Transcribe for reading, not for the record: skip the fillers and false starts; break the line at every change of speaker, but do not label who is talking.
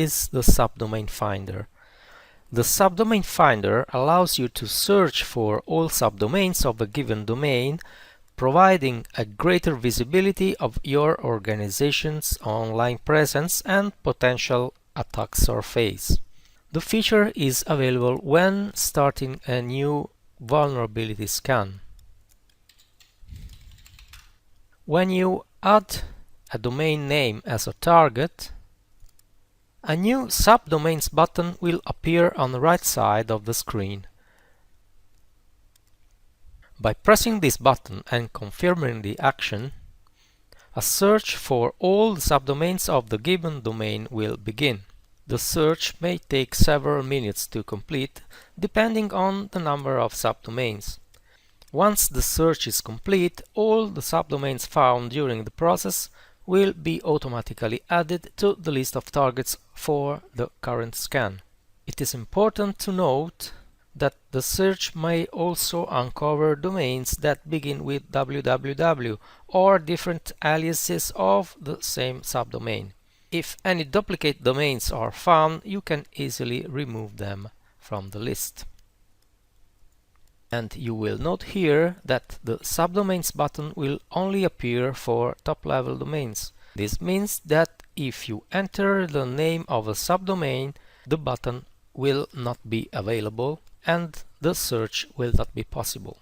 is the Subdomain Finder. The Subdomain Finder allows you to search for all subdomains of a given domain, providing a greater visibility of your organization's online presence and potential attack surface. The feature is available when starting a new vulnerability scan. When you add a domain name as a target, a new Subdomains button will appear on the right side of the screen. By pressing this button and confirming the action, a search for all the subdomains of the given domain will begin. The search may take several minutes to complete, depending on the number of subdomains. Once the search is complete, all the subdomains found during the process will be automatically added to the list of targets for the current scan. It is important to note that the search may also uncover domains that begin with www or different aliases of the same subdomain. If any duplicate domains are found, you can easily remove them from the list. And you will note here that the Subdomains button will only appear for top-level domains. This means that if you enter the name of a subdomain, the button will not be available and the search will not be possible.